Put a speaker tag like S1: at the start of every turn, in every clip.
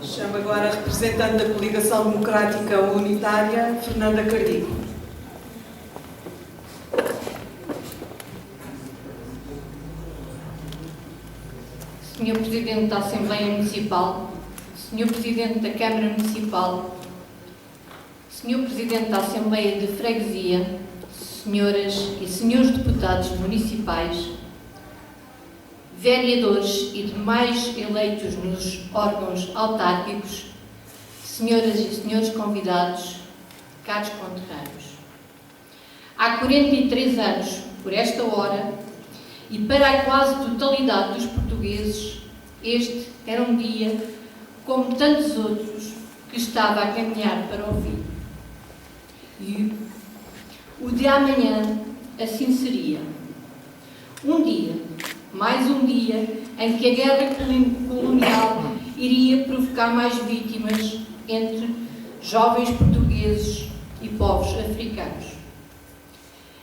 S1: Chamo agora a representante da Coligação Democrática Unitária, Fernanda Cardigo.
S2: Senhor Presidente da Assembleia Municipal, Senhor Presidente da Câmara Municipal, Senhor Presidente da Assembleia de Freguesia, Senhoras e Senhores Deputados Municipais, vereadores e demais eleitos nos órgãos autárquicos, senhoras e senhores convidados, caros conterrâneos. Há 43 anos, por esta hora, e para a quase totalidade dos portugueses, este era um dia, como tantos outros, que estava a caminhar para o fim. E o de amanhã assim seria. Um dia, mais um dia, em que a guerra colonial iria provocar mais vítimas entre jovens portugueses e povos africanos.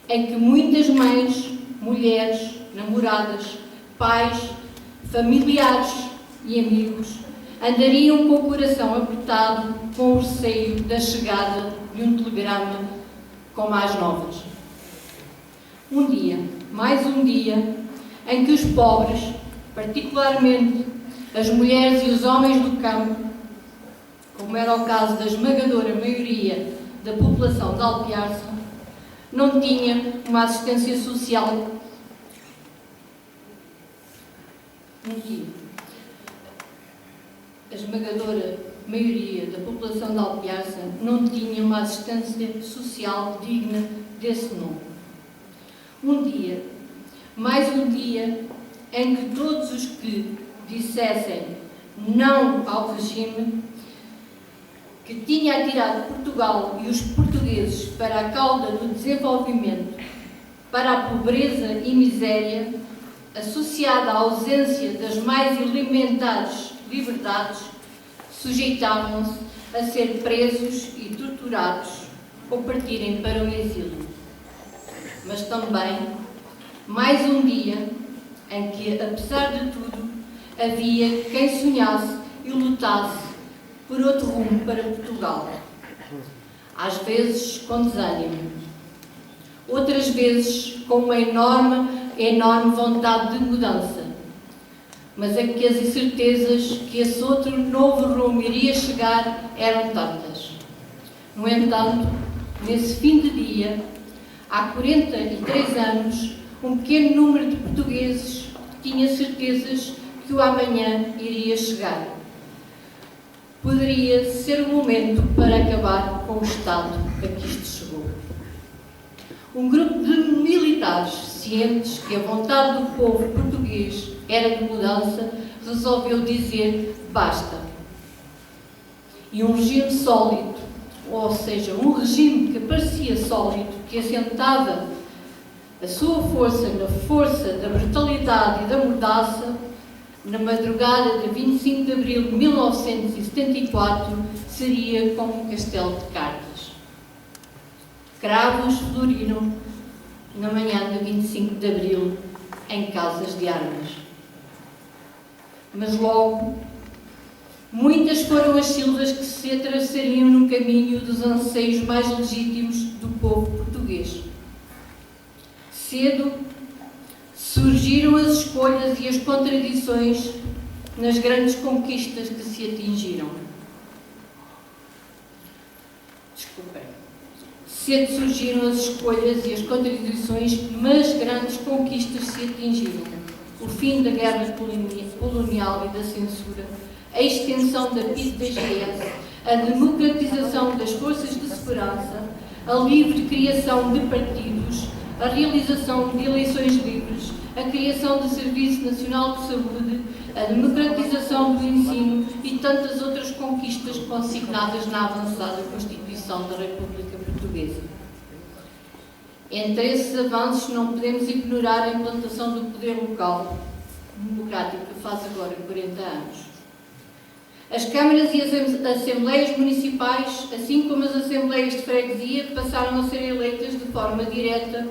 S2: Em que muitas mães, mulheres, namoradas, pais, familiares e amigos andariam com o coração apertado com o receio da chegada de um telegrama com más novas. Um dia, mais um dia, em que os pobres, particularmente as mulheres e os homens do campo, como era o caso da esmagadora maioria da população de Alpiarça, não tinha uma assistência social. A esmagadora maioria da população de Alpiarça não tinha uma assistência social digna desse nome. Um dia, mais um dia, em que todos os que dissessem não ao regime que tinha atirado Portugal e os portugueses para a cauda do desenvolvimento, para a pobreza e miséria, associada à ausência das mais elementares liberdades, sujeitavam-se a ser presos e torturados ou partirem para o exílio. Mas também, mais um dia em que, apesar de tudo, havia quem sonhasse e lutasse por outro rumo para Portugal. Às vezes com desânimo, outras vezes com uma enorme vontade de mudança, mas é que as incertezas que esse outro novo rumo iria chegar eram tantas. No entanto, nesse fim de dia, há 43 anos, um pequeno número de portugueses tinha certezas que o amanhã iria chegar. Poderia ser o momento para acabar com o estado a que isto chegou. Um grupo de militares, cientes que a vontade do povo português era de mudança, resolveu dizer basta. E um regime sólido, ou seja, um regime que parecia sólido, que assentava a sua força na força da brutalidade e da mordaça, na madrugada de 25 de abril de 1974, seria como um castelo de cartas. Cravos floriram na manhã de 25 de abril em casas de armas. Mas logo, muitas foram as silvas que se atravessariam no caminho dos anseios mais legítimos do povo português. Cedo surgiram as escolhas e as contradições nas grandes conquistas que se atingiram. Cedo surgiram as escolhas e as contradições, mas grandes conquistas se atingiram. O fim da guerra colonial e da censura, a extensão da PIDE-DGS, a democratização das forças de segurança, a livre criação de partidos, a realização de eleições livres, a criação do Serviço Nacional de Saúde, a democratização do ensino e tantas outras conquistas consignadas na avançada Constituição da República Portuguesa. Entre esses avanços não podemos ignorar a implantação do poder local democrático que faz agora 40 anos. As câmaras e as assembleias municipais, assim como as assembleias de freguesia, passaram a ser eleitas de forma direta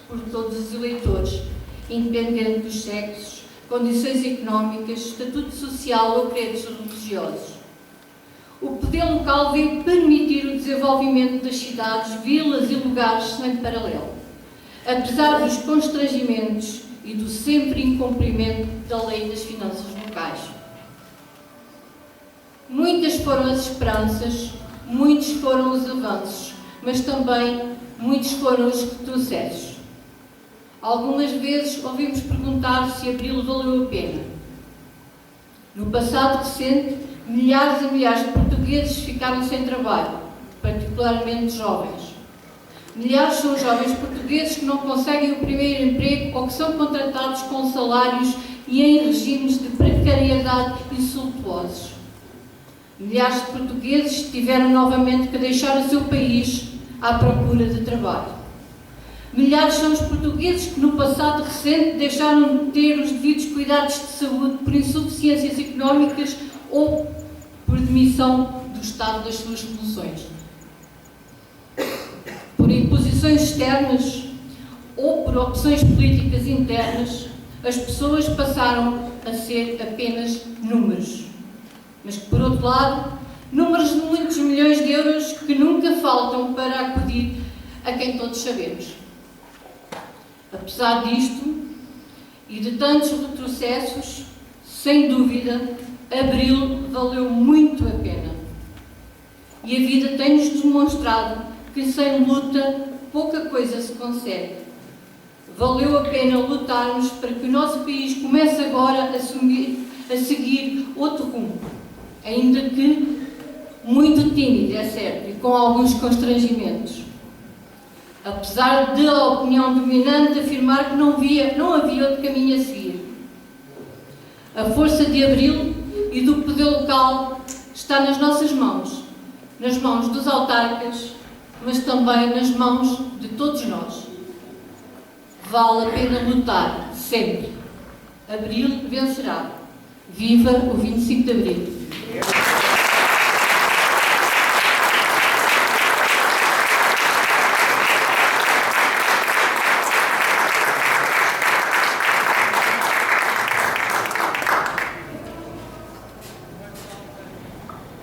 S2: por todos os eleitores, independente dos sexos, condições económicas, estatuto social ou credos religiosos. O poder local veio permitir o desenvolvimento das cidades, vilas e lugares sem paralelo, apesar dos constrangimentos e do sempre incumprimento da lei das finanças locais. Muitas foram as esperanças, muitos foram os avanços, mas também muitos foram os retrocessos. Algumas vezes ouvimos perguntar se Abril valeu a pena. No passado recente, milhares e milhares de portugueses ficaram sem trabalho, particularmente jovens. Milhares são os jovens portugueses que não conseguem o primeiro emprego ou que são contratados com salários e em regimes de precariedade insultuosos. Milhares de portugueses tiveram novamente que deixar o seu país à procura de trabalho. Milhares são os portugueses que no passado recente deixaram de ter os devidos cuidados de saúde por insuficiências económicas ou por demissão do Estado das suas funções. Por imposições externas ou por opções políticas internas, as pessoas passaram a ser apenas números. Mas que, por outro lado, números de muitos milhões de euros que nunca faltam para acudir a quem todos sabemos. Apesar disto e de tantos retrocessos, sem dúvida, Abril valeu muito a pena. E a vida tem-nos demonstrado que sem luta pouca coisa se consegue. Valeu a pena lutarmos para que o nosso país comece agora a seguir outro rumo, ainda que muito tímido, é certo, e com alguns constrangimentos. Apesar de a opinião dominante afirmar que não havia outro caminho a seguir. A força de Abril e do poder local está nas nossas mãos dos autarcas, mas também nas mãos de todos nós. Vale a pena lutar, sempre. Abril vencerá. Viva o 25 de Abril!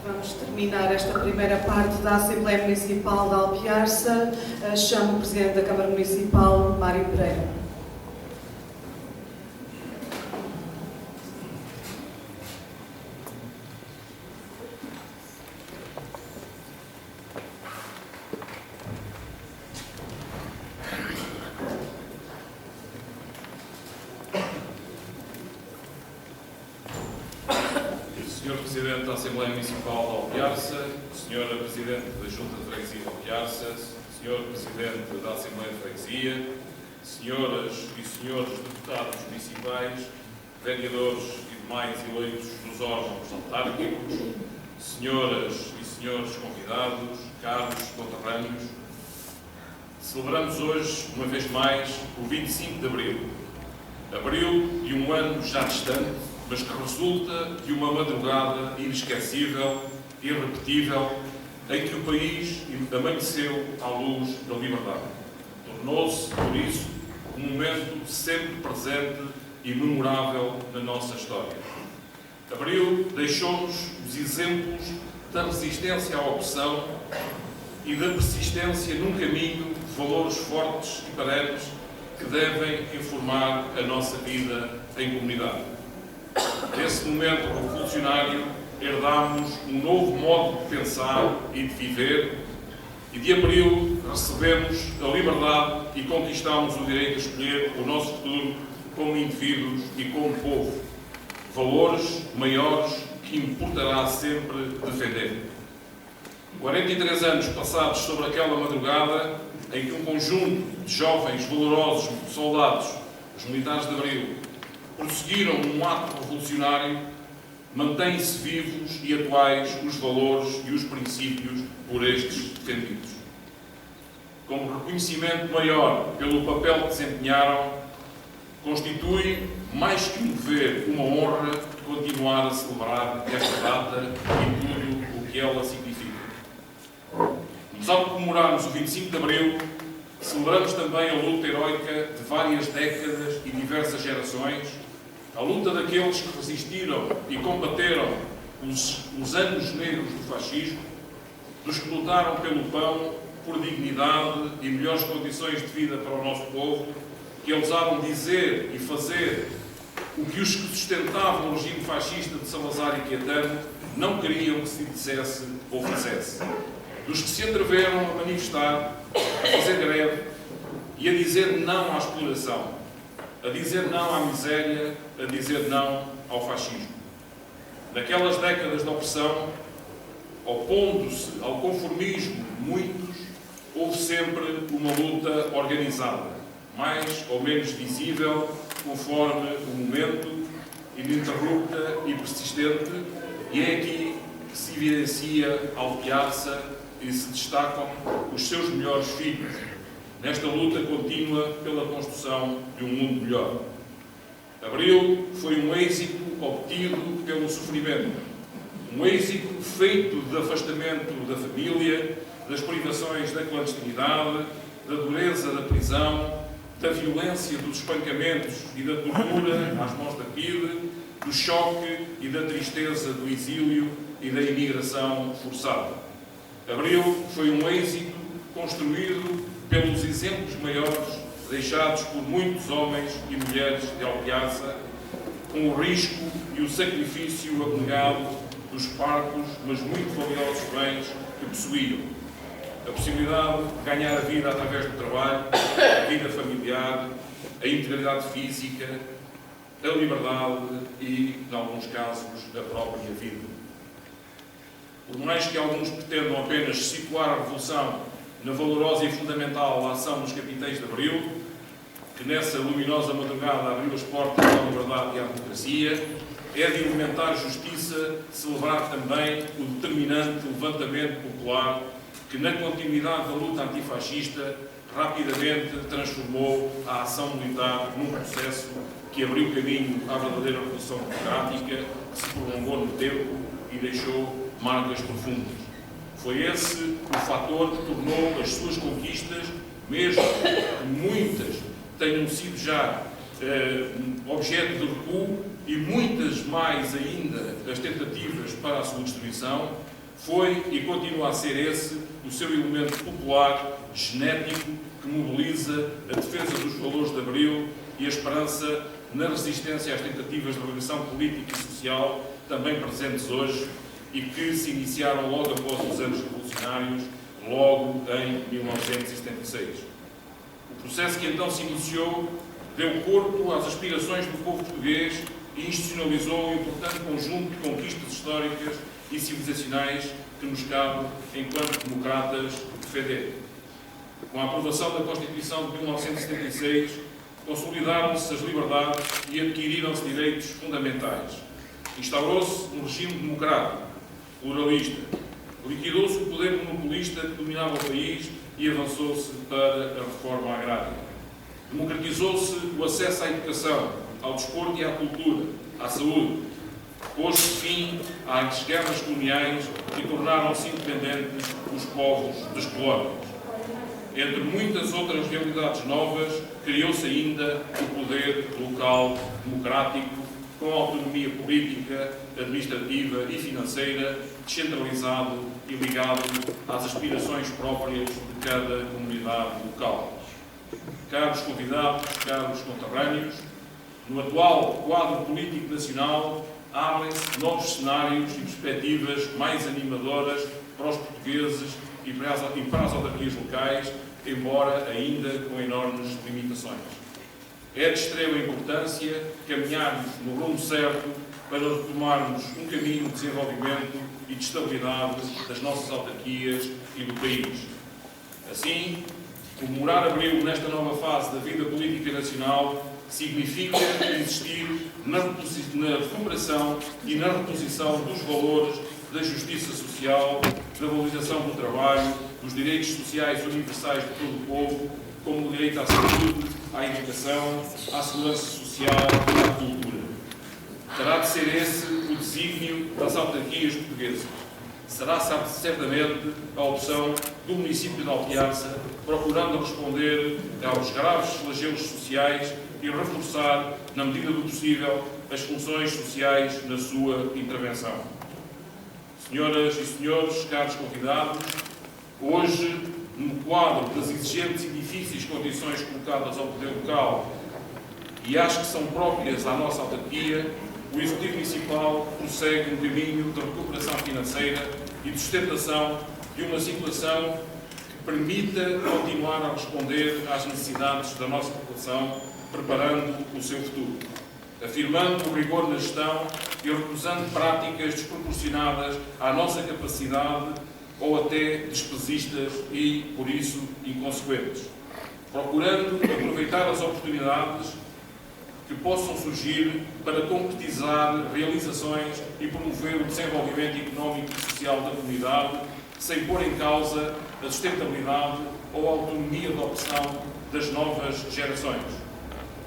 S1: Vamos terminar esta primeira parte da Assembleia Municipal de Alpiarça. Chamo o Presidente da Câmara Municipal, Mário Pereira.
S3: Senhor Presidente da Assembleia Municipal de Alpiarça, Senhora Presidente da Junta de Freguesia de Alpiarça, Senhor Presidente da Assembleia de Freguesia, Senhoras e Senhores Deputados Municipais, Vereadores e demais eleitos nos órgãos autárquicos, Senhoras e Senhores convidados, caros conterrâneos, celebramos hoje, uma vez mais, o 25 de Abril. Abril de um ano já distante, mas que resulta de uma madrugada inesquecível, irrepetível, em que o país amanheceu à luz da liberdade. Tornou-se, por isso, um momento sempre presente e memorável na nossa história. Abril deixou-nos os exemplos da resistência à opressão e da persistência num caminho de valores fortes e perenes que devem informar a nossa vida em comunidade. Nesse momento revolucionário, herdámos um novo modo de pensar e de viver, e de Abril recebemos a liberdade e conquistamos o direito a escolher o nosso futuro como indivíduos e como povo. Valores maiores que importará sempre defender. 43 anos passados sobre aquela madrugada em que um conjunto de jovens valorosos soldados, os militares de Abril, prosseguiram um ato revolucionário, mantêm-se vivos e atuais os valores e os princípios por estes defendidos. Como reconhecimento maior pelo papel que desempenharam, constitui, mais que um dever, uma honra continuar a celebrar esta data e tudo o que ela significa. Mas ao comemorarmos o 25 de Abril, celebramos também a luta heroica de várias décadas e diversas gerações, a luta daqueles que resistiram e combateram os anos negros do fascismo, dos que lutaram pelo pão, por dignidade e melhores condições de vida para o nosso povo, que ousaram dizer e fazer o que os que sustentavam o regime fascista de Salazar e Caetano não queriam que se dissesse ou fizesse. Dos que se atreveram a manifestar, a fazer greve e a dizer não à exploração, a dizer não à miséria, a dizer não ao fascismo. Naquelas décadas de opressão, opondo-se ao conformismo de muitos, houve sempre uma luta organizada, mais ou menos visível, conforme o momento, ininterrupta e persistente, e é aqui que se evidencia Alpiarça e se destacam os seus melhores filhos, nesta luta contínua pela construção de um mundo melhor. Abril foi um êxito obtido pelo sofrimento, um êxito feito de afastamento da família, das privações da clandestinidade, da dureza da prisão, da violência dos espancamentos e da tortura às mãos da PIDE, do choque e da tristeza do exílio e da imigração forçada. Abril foi um êxito construído pelos exemplos maiores deixados por muitos homens e mulheres de Alpiarça, com o risco e o sacrifício abnegado dos parcos, mas muito valiosos bens que possuíam. A possibilidade de ganhar a vida através do trabalho, a vida familiar, a integridade física, a liberdade e, em alguns casos, a própria vida. Por mais que alguns pretendam apenas situar a Revolução na valorosa e fundamental ação dos capitães de Abril, que nessa luminosa madrugada abriu as portas à liberdade e à democracia, é de elementar justiça celebrar também o determinante levantamento popular que, na continuidade da luta antifascista, rapidamente transformou a ação militar num processo que abriu caminho à verdadeira Revolução Democrática, que se prolongou no tempo e deixou marcas profundas. Foi esse o fator que tornou as suas conquistas, mesmo que muitas tenham sido já objeto de recuo e muitas mais ainda as tentativas para a sua destruição, foi e continua a ser esse o seu elemento popular, genético, que mobiliza a defesa dos valores de Abril e a esperança na resistência às tentativas de revolução política e social, também presentes hoje, e que se iniciaram logo após os anos revolucionários, logo em 1976. O processo que então se iniciou deu corpo às aspirações do povo português e institucionalizou um importante conjunto de conquistas históricas e civilizacionais que nos cabe, enquanto democratas, defender. Com a aprovação da Constituição de 1976, consolidaram-se as liberdades e adquiriram-se direitos fundamentais. Instaurou-se um regime democrático, pluralista. Liquidou-se o poder monopolista que dominava o país e avançou-se para a reforma agrária. Democratizou-se o acesso à educação, ao desporto e à cultura, à saúde. Pôs-se fim às guerras coloniais e tornaram-se independentes os povos das colónias. Entre muitas outras realidades novas, criou-se ainda o poder local democrático, com autonomia política, administrativa e financeira, descentralizado e ligado às aspirações próprias de cada comunidade local. Caros convidados, caros conterrâneos, no atual quadro político nacional abrem-se novos cenários e perspectivas mais animadoras para os portugueses e para as autarquias locais, embora ainda com enormes limitações. É de extrema importância caminharmos no rumo certo para retomarmos um caminho de desenvolvimento e de estabilidade das nossas autarquias e do país. Assim, comemorar Abril nesta nova fase da vida política nacional significa insistir na recuperação e na reposição dos valores da justiça social, da valorização do trabalho, dos direitos sociais universais de todo o povo, como o direito à saúde, à educação, à segurança social e à cultura. Terá de ser esse o desígnio das autarquias portuguesas. Será certamente a opção do município de Alpiarça, procurando responder aos graves flagelos sociais e reforçar, na medida do possível, as funções sociais na sua intervenção. Senhoras e senhores, caros convidados, hoje, no quadro das exigentes e difíceis condições colocadas ao poder local e acho que são próprias à nossa autarquia, o Executivo Municipal prossegue no caminho de recuperação financeira e de sustentação de uma situação que permita continuar a responder às necessidades da nossa população, preparando o seu futuro, afirmando o rigor na gestão e recusando práticas desproporcionadas à nossa capacidade ou até despesistas e, por isso, inconsequentes, procurando aproveitar as oportunidades que possam surgir para concretizar realizações e promover o desenvolvimento económico e social da comunidade, sem pôr em causa a sustentabilidade ou a autonomia de opção das novas gerações,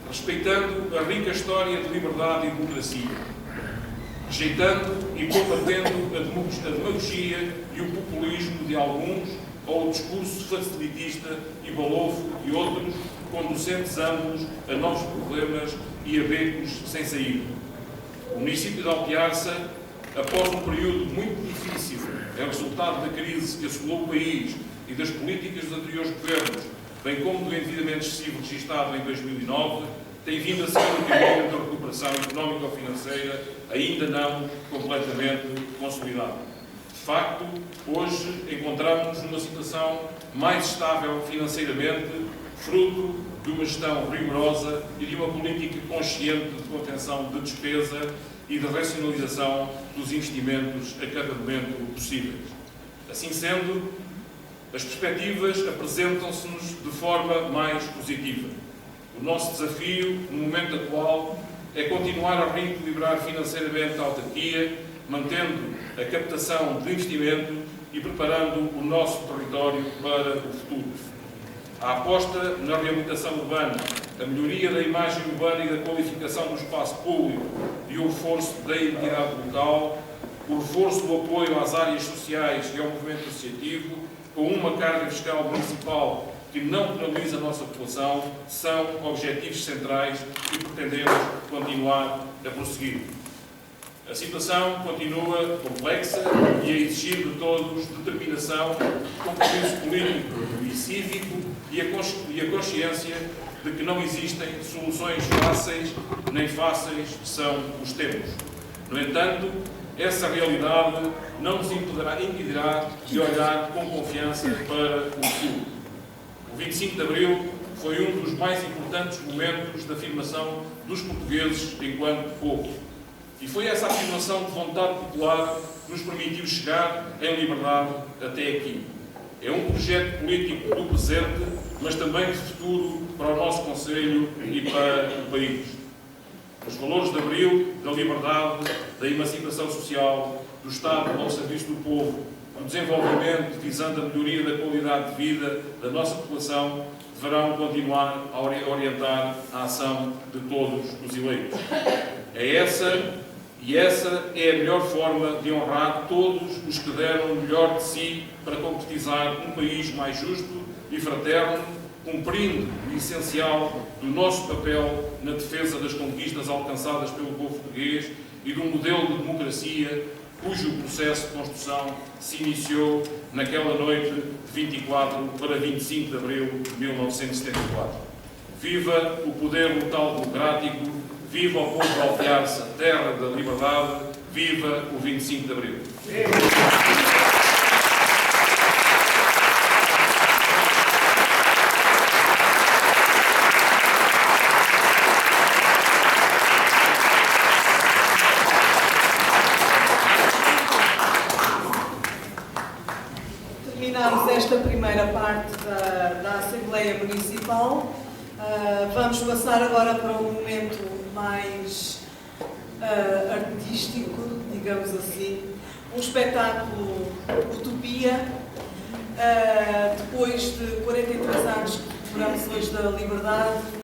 S3: respeitando a rica história de liberdade e democracia, rejeitando e combatendo a demagogia e o populismo de alguns ou o discurso facilitista e balofo de outros, conducentes ambos a novos problemas e a becos sem saída. O município de Alpiarça, após um período muito difícil, é resultado da crise que assolou o país e das políticas dos anteriores governos, bem como do endividamento excessivo registado em 2009, tem vindo a seguir um caminho de recuperação económico-financeira ainda não completamente consolidado. De facto, hoje encontramos numa situação mais estável financeiramente, fruto de uma gestão rigorosa e de uma política consciente de contenção de despesa e de racionalização dos investimentos a cada momento possíveis. Assim sendo, as perspectivas apresentam-se-nos de forma mais positiva. O nosso desafio, no momento atual, é continuar a reequilibrar financeiramente a autarquia, mantendo a captação de investimento e preparando o nosso território para o futuro. A aposta na reabilitação urbana, a melhoria da imagem urbana e da qualificação do espaço público e o reforço da identidade local, o reforço do apoio às áreas sociais e ao movimento associativo, com uma carga fiscal municipal que não penaliza a nossa população, são objetivos centrais que pretendemos continuar a prosseguir. A situação continua complexa e a exigir de todos determinação, compromisso político e cívico e a consciência de que não existem soluções fáceis, nem fáceis são os tempos. No entanto, essa realidade não nos impedirá de olhar com confiança para o futuro. O 25 de Abril foi um dos mais importantes momentos de afirmação dos portugueses enquanto povo. E foi essa afirmação de vontade popular que nos permitiu chegar em liberdade até aqui. É um projeto político do presente, mas também de futuro para o nosso Conselho e para o país. Os valores de Abril, da liberdade, da emancipação social, do Estado ao serviço do povo, do desenvolvimento visando a melhoria da qualidade de vida da nossa população, deverão continuar a orientar a ação de todos os eleitos. Essa é a melhor forma de honrar todos os que deram o melhor de si para concretizar um país mais justo e fraterno, cumprindo o essencial do nosso papel na defesa das conquistas alcançadas pelo povo português e de um modelo de democracia cujo processo de construção se iniciou naquela noite de 24 para 25 de abril de 1974. Viva o poder local democrático, viva o povo de Alpiarça, terra da liberdade, viva o 25 de abril.
S1: Terminamos esta primeira parte da Assembleia Municipal. Vamos passar agora para um momento mais artístico, digamos assim, um espetáculo Utopia. Depois de 43 anos que comemoramos hoje da liberdade,